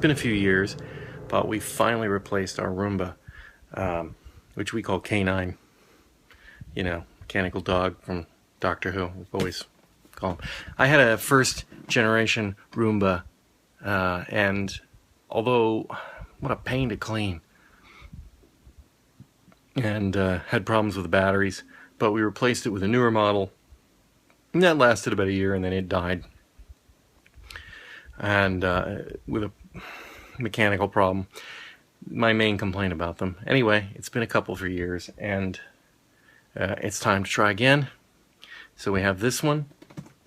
been a few years, but we finally replaced our Roomba, which we call K9. You know, mechanical dog from Doctor Who. We've always called him. I had a first generation Roomba, and although what a pain to clean, and had problems with the batteries, but we replaced it with a newer model, and that lasted about a year, and then it died, and with a mechanical problem. My main complaint about them. Anyway, it's been a couple for years, and it's time to try again. So we have this one,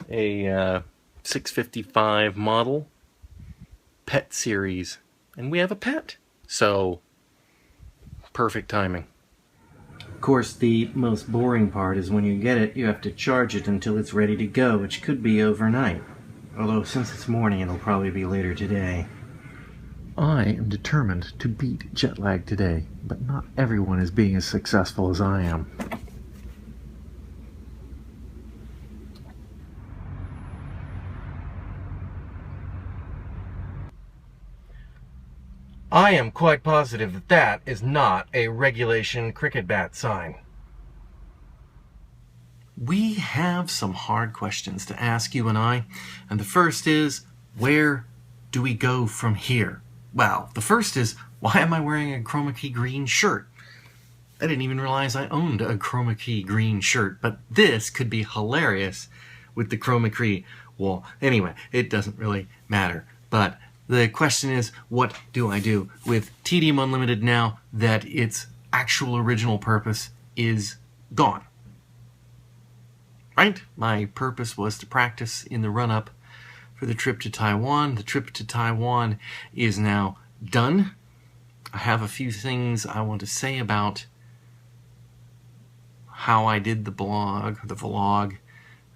a 655 model pet series, and we have a pet, so perfect timing. Of course, the most boring part is when you get it, you have to charge it until it's ready to go, which could be overnight. Although since it's morning, it'll probably be later today. I am determined to beat jet lag today, but not everyone is being as successful as I am. I am quite positive that that is not a regulation cricket bat sign. We have some hard questions to ask you and I, and the first is, where do we go from here? Well, the first is, why am I wearing a chroma key green shirt? I didn't even realize I owned a chroma key green shirt, but this could be hilarious with the chroma key wall. Anyway, it doesn't really matter, but the question is, what do I do with Tedium Unlimited now that its actual original purpose is gone? Right? My purpose was to practice in the run-up for the trip to Taiwan. The trip to Taiwan is now done. I have a few things I want to say about how I did the vlog,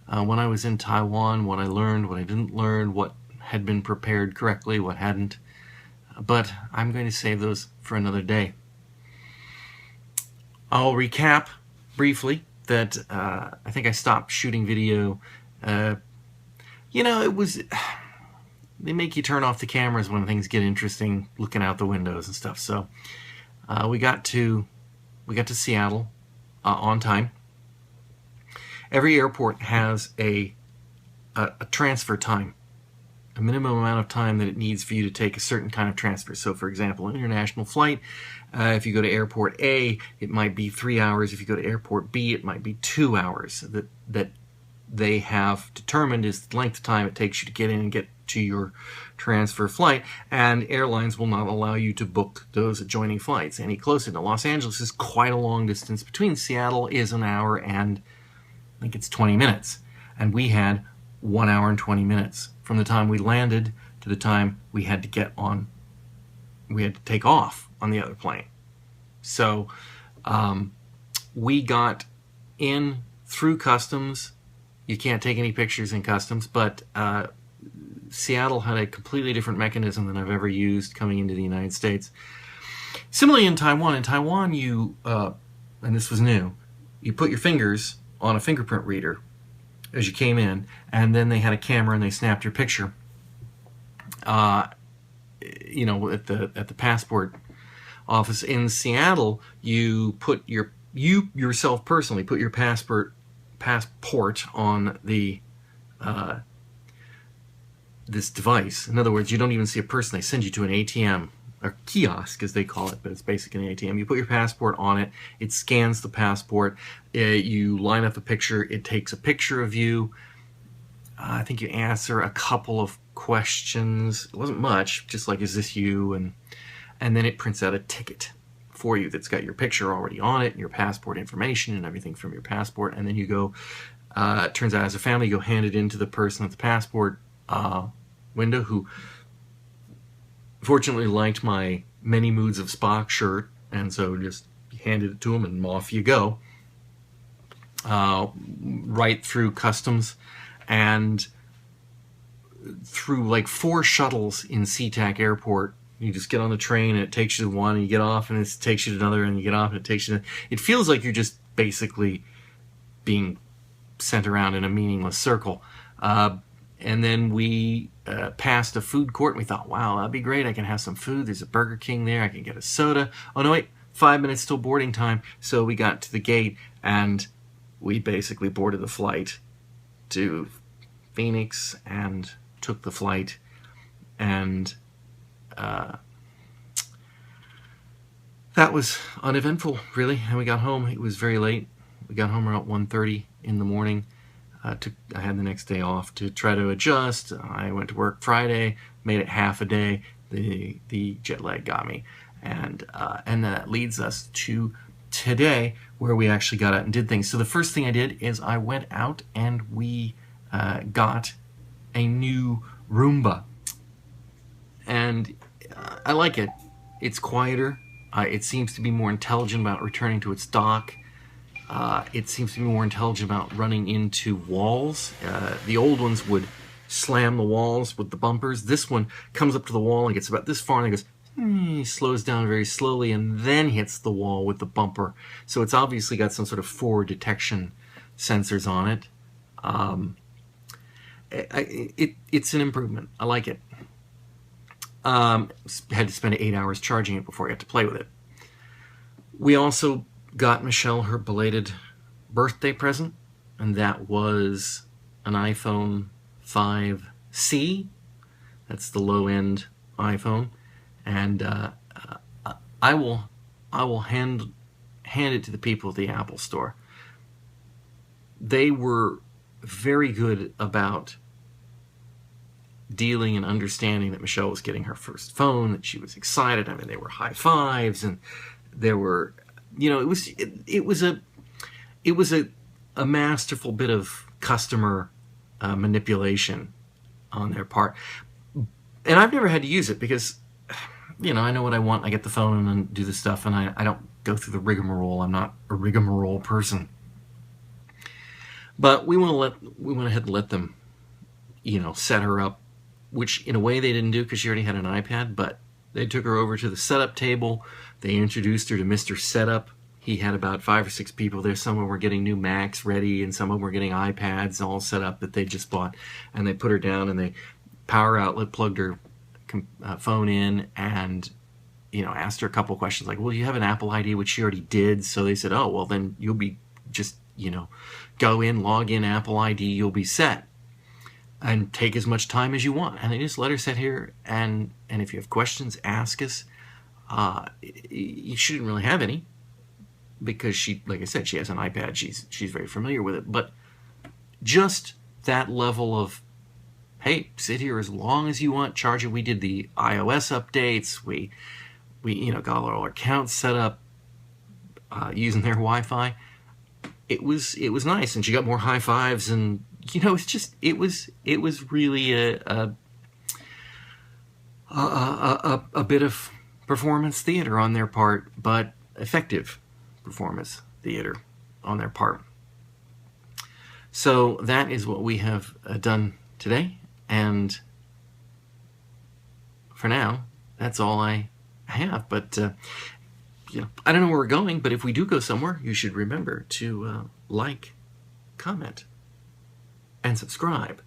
when I was in Taiwan, what I learned, what I didn't learn, what had been prepared correctly, what hadn't, but I'm going to save those for another day. I'll recap briefly that I think I stopped shooting video. You know, they make you turn off the cameras when things get interesting, looking out the windows and stuff. So we got to Seattle on time. Every airport has a transfer time, a minimum amount of time that it needs for you to take a certain kind of transfer. So, for example, an international flight, if you go to airport A, it might be 3 hours. If you go to airport B, it might be 2 hours. That they have determined is the length of time it takes you to get in and get to your transfer flight, and airlines will not allow you to book those adjoining flights any closer. Now, Los Angeles is quite a long distance. Between Seattle is an hour and I think it's 20 minutes, and we had 1 hour and 20 minutes from the time we landed to the time we had to take off on the other plane. So we got in through customs. You can't take any pictures in customs, but Seattle had a completely different mechanism than I've ever used coming into the United States. Similarly in Taiwan, you, and this was new, you put your fingers on a fingerprint reader as you came in, and then they had a camera and they snapped your picture. You know, at the passport office in Seattle, you put you yourself personally put your passport on the this device. In other words, you don't even see a person. They send you to an ATM, or kiosk as they call it, but it's basically an ATM. You put your passport on it, it scans the passport, you line up a picture, it takes a picture of you. I think you answer a couple of questions. It wasn't much, just like, is this you? And then it prints out a ticket for you that's got your picture already on it, and your passport information and everything from your passport. And then you go, it turns out as a family, you go hand it in to the person at the passport window, who fortunately liked my Many Moods of Spock shirt, and so just handed it to him and off you go. Right through customs and through like 4 shuttles in SeaTac Airport. You just get on the train and it takes you to one, and you get off and it takes you to another, and you get off and it takes you to... It feels like you're just basically being sent around in a meaningless circle. And then we passed a food court. And we thought, wow, that'd be great. I can have some food. There's a Burger King there. I can get a soda. Oh, no, wait. 5 minutes till boarding time. So we got to the gate, and we basically boarded the flight to Phoenix and took the flight. And that was uneventful, really. And we got home. It was very late. We got home around 1:30 in the morning. I had the next day off to try to adjust. I went to work Friday, made it half a day. The jet lag got me. And that leads us to today, where we actually got out and did things. So the first thing I did is I went out and we got a new Roomba. And I like it. It's quieter. It seems to be more intelligent about returning to its dock. It seems to be more intelligent about running into walls. The old ones would slam the walls with the bumpers. This one comes up to the wall and gets about this far and it goes, slows down very slowly and then hits the wall with the bumper. So it's obviously got some sort of forward detection sensors on it. It's an improvement. I like it. Had to spend 8 hours charging it before I got to play with it. We also got Michelle her belated birthday present, and that was an iPhone 5C. That's the low-end iPhone, and I will hand it to the people at the Apple Store. They were very good about dealing and understanding that Michelle was getting her first phone, that she was excited. I mean, there were high fives, and there were, it was a masterful bit of customer manipulation on their part. And I've never had to use it because, I know what I want. I get the phone and then do the stuff, and I don't go through the rigmarole. I'm not a rigmarole person. But we went ahead and let them, set her up, which in a way they didn't do because she already had an iPad, but they took her over to the setup table. They introduced her to Mr. Setup. He had about 5 or 6 people there. Some of them were getting new Macs ready, and some of them were getting iPads all set up that they just bought. And they put her down, and they power outlet plugged her phone in, and asked her a couple questions like, well, you have an Apple ID, which she already did. So they said, oh, well, then you'll be just, go in, log in, Apple ID, you'll be set. And take as much time as you want. And they just let her sit here, and if you have questions, ask us. You shouldn't really have any, because she, like I said, she has an iPad. She's very familiar with it. But just that level of, hey, sit here as long as you want, charge it. We did the iOS updates. We got all our accounts set up using their Wi-Fi. It was nice, and she got more high fives, and it's just it was really a bit of performance theater on their part, but effective performance theater on their part. So that is what we have done today, and for now, that's all I have. But I don't know where we're going, but if we do go somewhere, you should remember to like, comment, and subscribe.